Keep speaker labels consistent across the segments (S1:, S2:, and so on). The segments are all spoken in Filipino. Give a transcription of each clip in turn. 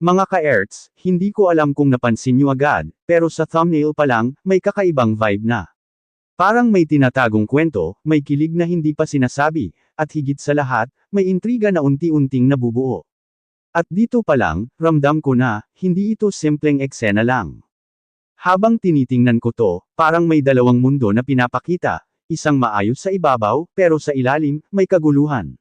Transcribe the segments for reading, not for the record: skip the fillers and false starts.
S1: Mga ka-Erts, hindi ko alam kung napansin nyo agad, pero sa thumbnail pa lang, may kakaibang vibe na. Parang may tinatagong kwento, may kilig na hindi pa sinasabi, at higit sa lahat, may intriga na unti-unting nabubuo. At dito pa lang, ramdam ko na, hindi ito simpleng eksena lang. Habang tinitingnan ko to, parang may dalawang mundo na pinapakita, isang maayos sa ibabaw, pero sa ilalim, may kaguluhan.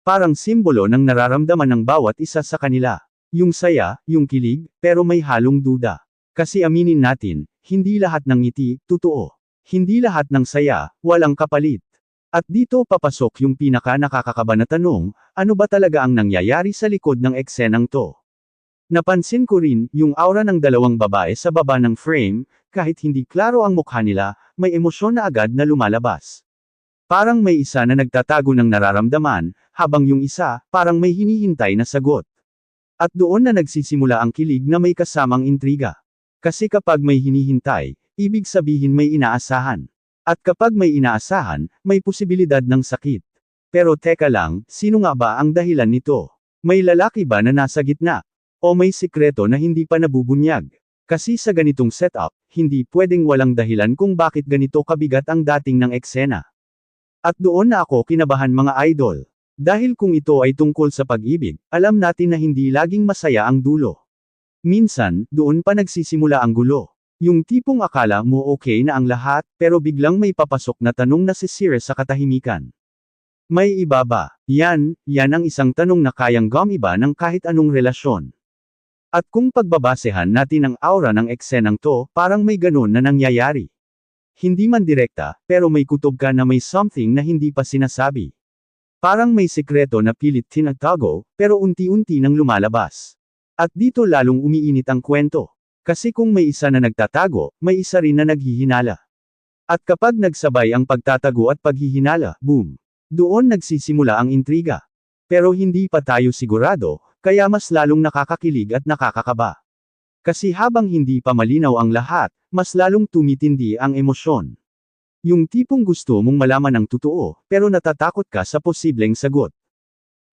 S1: Parang simbolo ng nararamdaman ng bawat isa sa kanila. Yung saya, yung kilig, pero may halong duda. Kasi aminin natin, hindi lahat ng ngiti, totoo. Hindi lahat ng saya, walang kapalit. At dito papasok yung pinaka nakakakaba na tanong, ano ba talaga ang nangyayari sa likod ng eksenang to? Napansin ko rin, yung aura ng dalawang babae sa baba ng frame, kahit hindi klaro ang mukha nila, may emosyon na agad na lumalabas. Parang may isa na nagtatago ng nararamdaman, habang yung isa, parang may hinihintay na sagot. At doon na nagsisimula ang kilig na may kasamang intriga. Kasi kapag may hinihintay, ibig sabihin may inaasahan. At kapag may inaasahan, may posibilidad ng sakit. Pero teka lang, sino nga ba ang dahilan nito? May lalaki ba na nasa gitna? O may sikreto na hindi pa nabubunyag? Kasi sa ganitong setup, hindi pwedeng walang dahilan kung bakit ganito kabigat ang dating ng eksena. At doon na ako kinabahan mga idol. Dahil kung ito ay tungkol sa pag-ibig, alam natin na hindi laging masaya ang dulo. Minsan, doon pa nagsisimula ang gulo. Yung tipong akala mo okay na ang lahat, pero biglang may papasok na tanong na sisira sa katahimikan. May iba ba? Yan ang isang tanong na kayang gumiba ng kahit anong relasyon. At kung pagbabasehan natin ang aura ng eksenang to, parang may ganun na nangyayari. Hindi man direkta, pero may kutob ka na may something na hindi pa sinasabi. Parang may sikreto na pilit tinatago, pero unti-unti nang lumalabas. At dito lalong umiinit ang kwento. Kasi kung may isa na nagtatago, may isa rin na naghihinala. At kapag nagsabay ang pagtatago at paghihinala, boom! Doon nagsisimula ang intriga. Pero hindi pa tayo sigurado, kaya mas lalong nakakakilig at nakakakaba. Kasi habang hindi pa malinaw ang lahat, mas lalong tumitindi ang emosyon. Yung tipong gusto mong malaman ang totoo, pero natatakot ka sa posibleng sagot.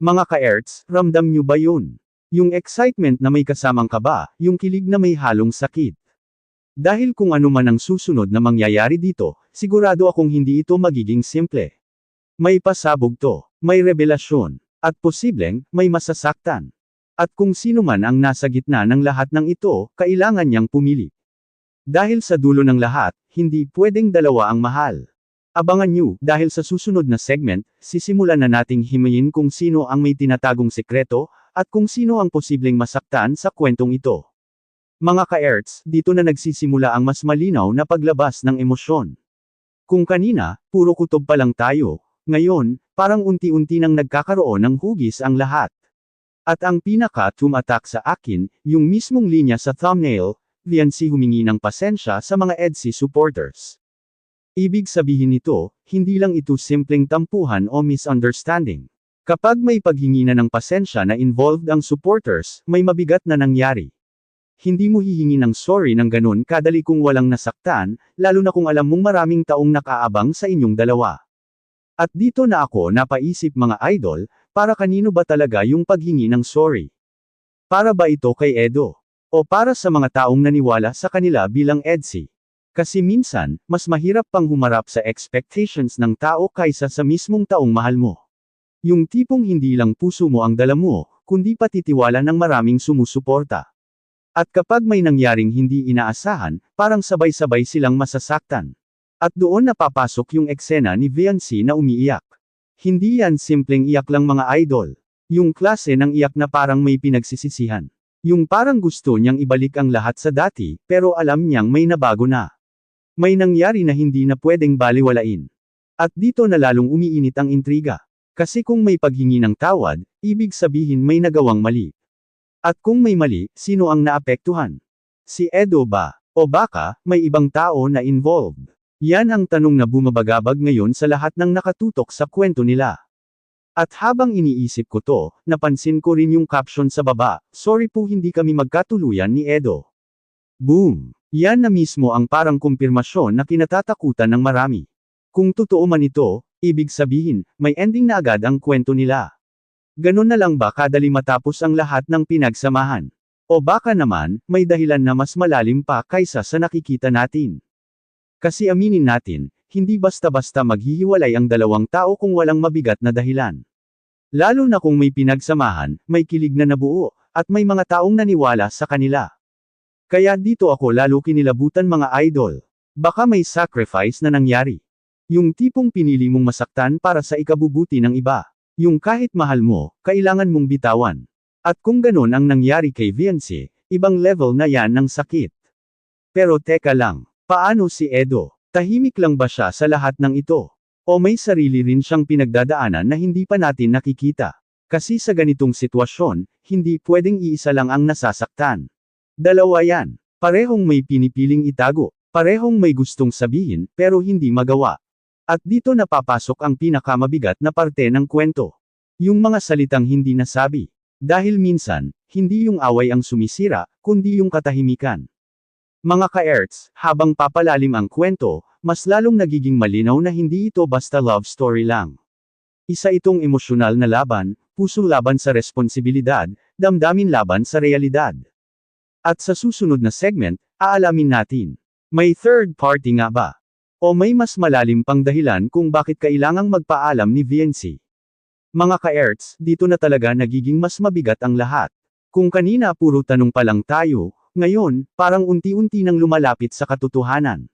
S1: Mga ka-Erts, ramdam nyo ba yun? Yung excitement na may kasamang kaba, yung kilig na may halong sakit. Dahil kung ano man ang susunod na mangyayari dito, sigurado akong hindi ito magiging simple. May pasabog to, may revelasyon, at posibleng, may masasaktan. At kung sino man ang nasa gitna ng lahat ng ito, kailangan niyang pumili. Dahil sa dulo ng lahat, hindi pwedeng dalawa ang mahal. Abangan nyo, dahil sa susunod na segment, sisimulan na nating himayin kung sino ang may tinatagong sekreto, at kung sino ang posibleng masaktan sa kwentong ito. Mga ka-Erts, dito na nagsisimula ang mas malinaw na paglabas ng emosyon. Kung kanina, puro kutob pa lang tayo, ngayon, parang unti-unti nang nagkakaroon ng hugis ang lahat. At ang pinaka-tumatak sa akin, yung mismong linya sa thumbnail, Viancy humingi ng pasensya sa mga EDSI supporters. Ibig sabihin nito, hindi lang ito simpleng tampuhan o misunderstanding. Kapag may paghingi na ng pasensya na involved ang supporters, may mabigat na nangyari. Hindi mo hihingi ng sorry ng ganun kadali kung walang nasaktan, lalo na kung alam mong maraming taong nakaabang sa inyong dalawa. At dito na ako napaisip mga idol, para kanino ba talaga yung paghingi ng sorry? Para ba ito kay Edo? O para sa mga taong naniwala sa kanila bilang EDSI? Kasi minsan, mas mahirap pang humarap sa expectations ng tao kaysa sa mismong taong mahal mo. Yung tipong hindi lang puso mo ang dala mo, kundi pati tiwala ng maraming sumusuporta. At kapag may nangyaring hindi inaasahan, parang sabay-sabay silang masasaktan. At doon napapasok yung eksena ni Viancy na umiiyak. Hindi yan simpleng iyak lang mga idol. Yung klase ng iyak na parang may pinagsisisihan. Yung parang gusto niyang ibalik ang lahat sa dati, pero alam niyang may nabago na. May nangyari na hindi na pwedeng baliwalain. At dito na lalong umiinit ang intriga. Kasi kung may paghingi ng tawad, ibig sabihin may nagawang mali. At kung may mali, sino ang naapektuhan? Si Edo ba? O baka, may ibang tao na involved? Yan ang tanong na bumabagabag ngayon sa lahat ng nakatutok sa kwento nila. At habang iniisip ko to, napansin ko rin yung caption sa baba, "Sorry po hindi kami magkatuluyan ni Edo." Boom! Yan na mismo ang parang kumpirmasyon na kinatatakutan ng marami. Kung totoo man ito, ibig sabihin, may ending na agad ang kwento nila. Ganun na lang ba kadali matapos ang lahat ng pinagsamahan? O baka naman, may dahilan na mas malalim pa kaysa sa nakikita natin. Kasi aminin natin, hindi basta-basta maghihiwalay ang dalawang tao kung walang mabigat na dahilan. Lalo na kung may pinagsamahan, may kilig na nabuo, at may mga taong naniwala sa kanila. Kaya dito ako lalo kinilabutan mga idol. Baka may sacrifice na nangyari. Yung tipong pinili mong masaktan para sa ikabubuti ng iba. Yung kahit mahal mo, kailangan mong bitawan. At kung ganun ang nangyari kay Viancy, ibang level na yan ng sakit. Pero teka lang, paano si Edo? Tahimik lang ba siya sa lahat ng ito? O may sarili rin siyang pinagdadaanan na hindi pa natin nakikita? Kasi sa ganitong sitwasyon, hindi pwedeng iisa lang ang nasasaktan. Dalawa yan. Parehong may pinipiling itago. Parehong may gustong sabihin, pero hindi magawa. At dito napapasok ang pinakamabigat na parte ng kwento. Yung mga salitang hindi nasabi. Dahil minsan, hindi yung away ang sumisira, kundi yung katahimikan. Mga ka-Erts, habang papalalim ang kwento, mas lalong nagiging malinaw na hindi ito basta love story lang. Isa itong emosyonal na laban, pusong laban sa responsibilidad, damdamin laban sa realidad. At sa susunod na segment, aalamin natin, may third party nga ba? O may mas malalim pang dahilan kung bakit kailangang magpaalam ni Viancy? Mga ka-Erts, dito na talaga nagiging mas mabigat ang lahat. Kung kanina puro tanong pa lang tayo, ngayon, parang unti-unti nang lumalapit sa katotohanan.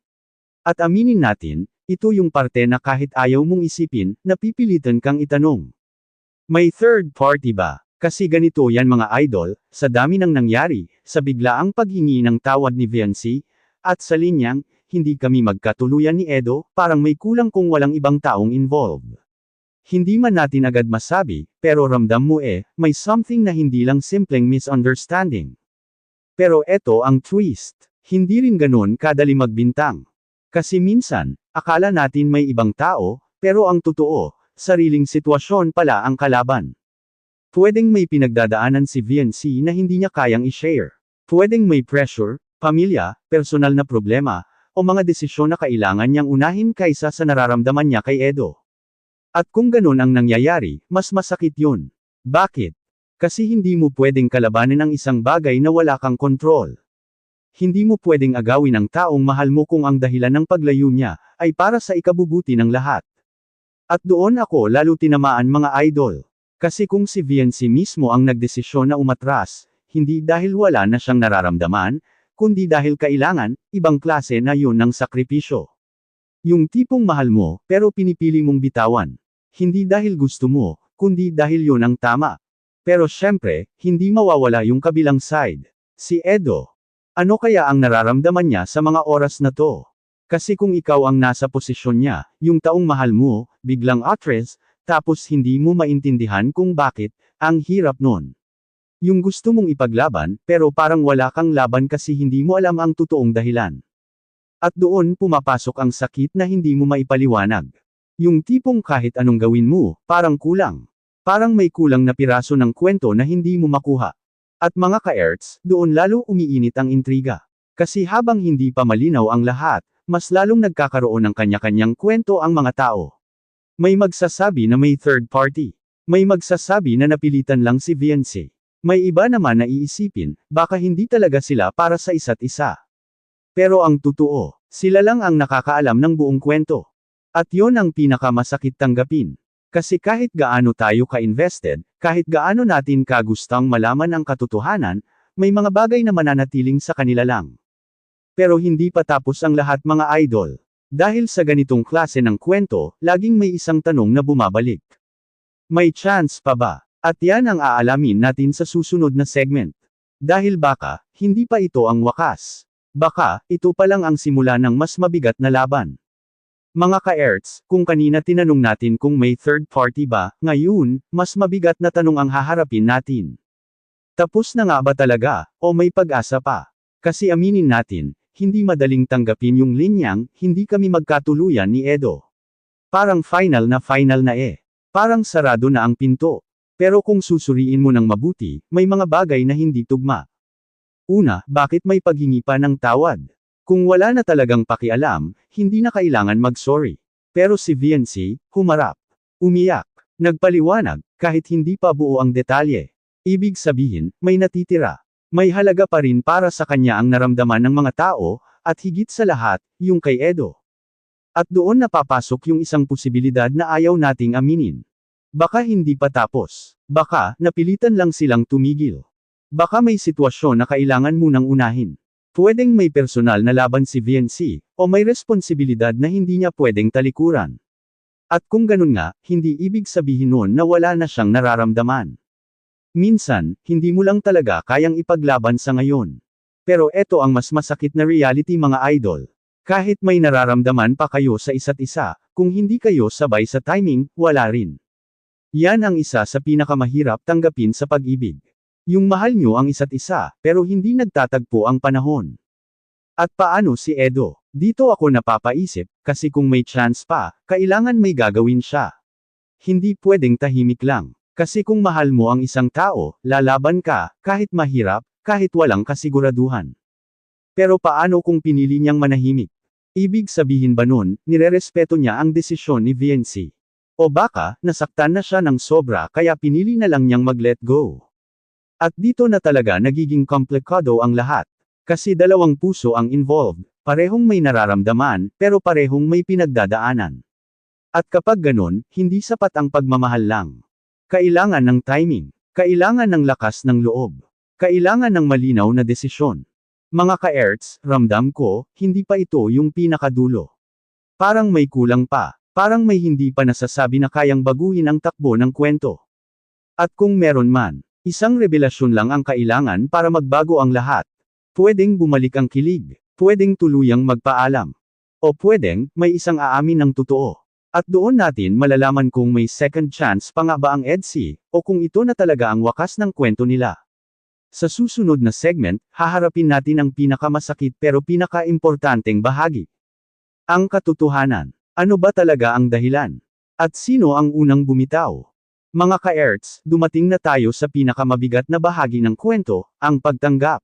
S1: At aminin natin, ito yung parte na kahit ayaw mong isipin, napipilitan kang itanong. May third party ba? Kasi ganito yan mga idol, sa dami ng nangyari, sa biglaang paghingi ng tawad ni Viancy, at sa linyang, hindi kami magkatuluyan ni Edo, parang may kulang kung walang ibang taong involved. Hindi man natin agad masabi, pero ramdam mo may something na hindi lang simpleng misunderstanding. Pero eto ang twist, hindi rin ganun kadali magbintang. Kasi minsan, akala natin may ibang tao, pero ang totoo, sariling sitwasyon pala ang kalaban. Pwedeng may pinagdadaanan si Viancy na hindi niya kayang i-share. Pwedeng may pressure, pamilya, personal na problema, o mga desisyon na kailangan niyang unahin kaysa sa nararamdaman niya kay Edo. At kung ganun ang nangyayari, mas masakit yun. Bakit? Kasi hindi mo pwedeng kalabanin ang isang bagay na wala kang kontrol. Hindi mo pwedeng agawin ang taong mahal mo kung ang dahilan ng paglayo niya, ay para sa ikabubuti ng lahat. At doon ako lalo tinamaan mga idol. Kasi kung si Viancy mismo ang nagdesisyon na umatras, hindi dahil wala na siyang nararamdaman, kundi dahil kailangan, ibang klase na yun ng sakripisyo. Yung tipong mahal mo, pero pinipili mong bitawan. Hindi dahil gusto mo, kundi dahil yun ang tama. Pero syempre, hindi mawawala yung kabilang side. Si Edo. Ano kaya ang nararamdaman niya sa mga oras na to? Kasi kung ikaw ang nasa posisyon niya, yung taong mahal mo, biglang atres, tapos hindi mo maintindihan kung bakit, ang hirap nun. Yung gusto mong ipaglaban, pero parang wala kang laban kasi hindi mo alam ang totoong dahilan. At doon pumapasok ang sakit na hindi mo maipaliwanag. Yung tipong kahit anong gawin mo, parang kulang. Parang may kulang na piraso ng kwento na hindi mo makuha. At mga ka-Erts, doon lalo umiinit ang intriga. Kasi habang hindi pa malinaw ang lahat, mas lalong nagkakaroon ng kanya-kanyang kwento ang mga tao. May magsasabi na may third party. May magsasabi na napilitan lang si Viancy. May iba naman na iisipin, baka hindi talaga sila para sa isa't isa. Pero ang totoo, sila lang ang nakakaalam ng buong kwento. At yon ang pinakamasakit tanggapin. Kasi kahit gaano tayo ka-invested, kahit gaano natin kagustang malaman ang katotohanan, may mga bagay na mananatiling sa kanila lang. Pero hindi pa tapos ang lahat mga idol. Dahil sa ganitong klase ng kwento, laging may isang tanong na bumabalik. May chance pa ba? At yan ang aalamin natin sa susunod na segment. Dahil baka, hindi pa ito ang wakas. Baka, ito pa lang ang simula ng mas mabigat na laban. Mga ka-Erts, kung kanina tinanong natin kung may third party ba, ngayon, mas mabigat na tanong ang haharapin natin. Tapos na nga ba talaga, o may pag-asa pa? Kasi aminin natin, hindi madaling tanggapin yung linyang, hindi kami magkatuluyan ni Edo. Parang final na Parang sarado na ang pinto. Pero kung susuriin mo ng mabuti, may mga bagay na hindi tugma. Una, bakit may paghingi pa ng tawad? Kung wala na talagang pakialam, hindi na kailangan mag-sorry. Pero si Viancy, humarap. Umiyak. Nagpaliwanag, kahit hindi pa buo ang detalye. Ibig sabihin, may natitira. May halaga pa rin para sa kanya ang naramdaman ng mga tao, at higit sa lahat, yung kay Edo. At doon napapasok yung isang posibilidad na ayaw nating aminin. Baka hindi pa tapos. Baka, napilitan lang silang tumigil. Baka may sitwasyon na kailangan munang unahin. Pwedeng may personal na laban si VNC, o may responsibilidad na hindi niya pwedeng talikuran. At kung ganun nga, hindi ibig sabihin nun na wala na siyang nararamdaman. Minsan, hindi mo lang talaga kayang ipaglaban sa ngayon. Pero eto ang mas masakit na reality mga idol. Kahit may nararamdaman pa kayo sa isa't isa, kung hindi kayo sabay sa timing, wala rin. Yan ang isa sa pinakamahirap tanggapin sa pag-ibig. Yung mahal nyo ang isa't isa, pero hindi nagtatagpo ang panahon. At paano si Edo? Dito ako napapaisip, kasi kung may chance pa, kailangan may gagawin siya. Hindi pwedeng tahimik lang. Kasi kung mahal mo ang isang tao, lalaban ka, kahit mahirap, kahit walang kasiguraduhan. Pero paano kung pinili niyang manahimik? Ibig sabihin ba nun, nirerespeto niya ang desisyon ni VNC? O baka, nasaktan na siya ng sobra kaya pinili na lang niyang mag-let go? At dito na talaga nagiging komplikado ang lahat. Kasi dalawang puso ang involved, parehong may nararamdaman, pero parehong may pinagdadaanan. At kapag ganun, hindi sapat ang pagmamahal lang. Kailangan ng timing, kailangan ng lakas ng loob, kailangan ng malinaw na desisyon. Mga ka-Erts, ramdam ko, hindi pa ito yung pinakadulo. Parang may kulang pa, parang may hindi pa nasasabi na kayang baguhin ang takbo ng kwento. At kung meron man, isang revelasyon lang ang kailangan para magbago ang lahat. Pwedeng bumalik ang kilig, pwedeng tuluyang magpaalam. O pwedeng, may isang aamin ng totoo. At doon natin malalaman kung may second chance pa nga ba ang EDC, o kung ito na talaga ang wakas ng kwento nila. Sa susunod na segment, haharapin natin ang pinakamasakit pero pinakaimportanteng bahagi. Ang katotohanan. Ano ba talaga ang dahilan? At sino ang unang bumitaw? Mga ka-Erts, dumating na tayo sa pinakamabigat na bahagi ng kwento, ang pagtanggap.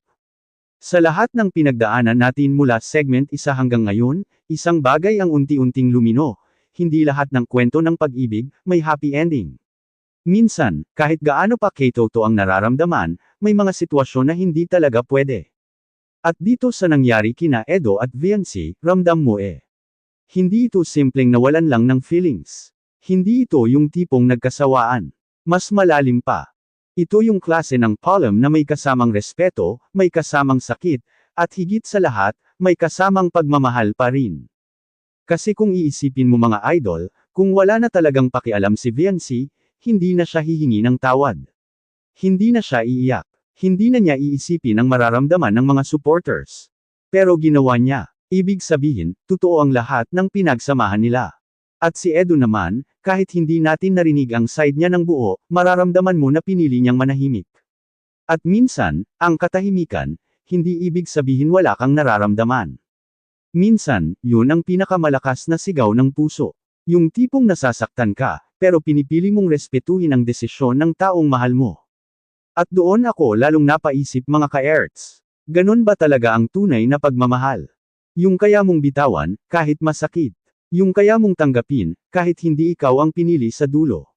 S1: Sa lahat ng pinagdaanan natin mula segment 1 hanggang ngayon, isang bagay ang unti-unting lumino. Hindi lahat ng kwento ng pag-ibig, may happy ending. Minsan, kahit gaano pa katoto ang nararamdaman, may mga sitwasyon na hindi talaga pwede. At dito sa nangyari kina Edo at VNC, ramdam mo hindi ito simpleng nawalan lang ng feelings. Hindi ito yung tipong nagkasawaan. Mas malalim pa. Ito yung klase ng problem na may kasamang respeto, may kasamang sakit, at higit sa lahat, may kasamang pagmamahal pa rin. Kasi kung iisipin mo mga idol, kung wala na talagang pakialam si VNC, hindi na siya hihingi ng tawad. Hindi na siya iiyak. Hindi na niya iisipin ang mararamdaman ng mga supporters. Pero ginawa niya. Ibig sabihin, totoo ang lahat ng pinagsamahan nila. At si Edo naman, kahit hindi natin narinig ang side niya ng buo, mararamdaman mo na pinili niyang manahimik. At minsan, ang katahimikan, hindi ibig sabihin wala kang nararamdaman. Minsan, yun ang pinakamalakas na sigaw ng puso. Yung tipong nasasaktan ka, pero pinipili mong respetuhin ang desisyon ng taong mahal mo. At doon ako lalong napaisip mga ka-Erts. Ganun ba talaga ang tunay na pagmamahal? Yung kaya mong bitawan, kahit masakit. Yung kaya mong tanggapin, kahit hindi ikaw ang pinili sa dulo.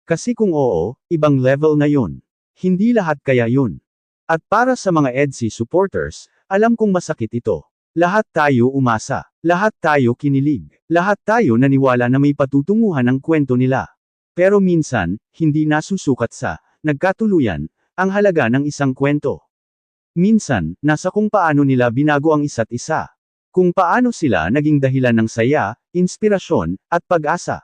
S1: Kasi kung oo, ibang level na yun. Hindi lahat kaya yun. At para sa mga EDC supporters, alam kong masakit ito. Lahat tayo umasa. Lahat tayo kinilig. Lahat tayo naniwala na may patutunguhan ang kwento nila. Pero minsan, hindi nasusukat sa nagkatuluyan ang halaga ng isang kwento. Minsan, nasa kung paano nila binago ang isa't isa. Kung paano sila naging dahilan ng saya, inspirasyon, at pag-asa.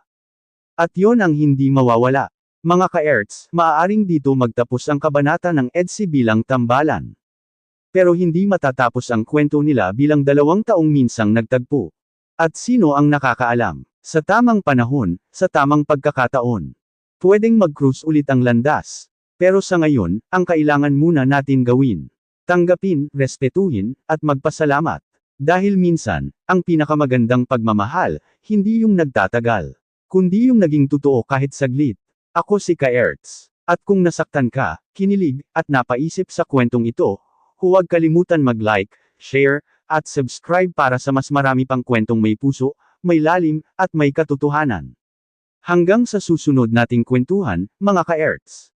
S1: At yon ang hindi mawawala. Mga ka-Erts, maaaring dito magtapos ang kabanata ng EDC bilang tambalan. Pero hindi matatapos ang kwento nila bilang 2 taong minsang nagtagpo. At sino ang nakakaalam? Sa tamang panahon, sa tamang pagkakataon. Pwedeng mag-cruise ulit ang landas. Pero sa ngayon, ang kailangan muna natin gawin. Tanggapin, respetuhin, at magpasalamat. Dahil minsan, ang pinakamagandang pagmamahal, hindi yung nagtatagal. Kundi yung naging totoo kahit saglit. Ako si ka-Erts. At kung nasaktan ka, kinilig, at napaisip sa kwentong ito, huwag kalimutan mag-like, share, at subscribe para sa mas marami pang kwentong may puso, may lalim, at may katotohanan. Hanggang sa susunod nating kwentuhan, mga ka-Erts.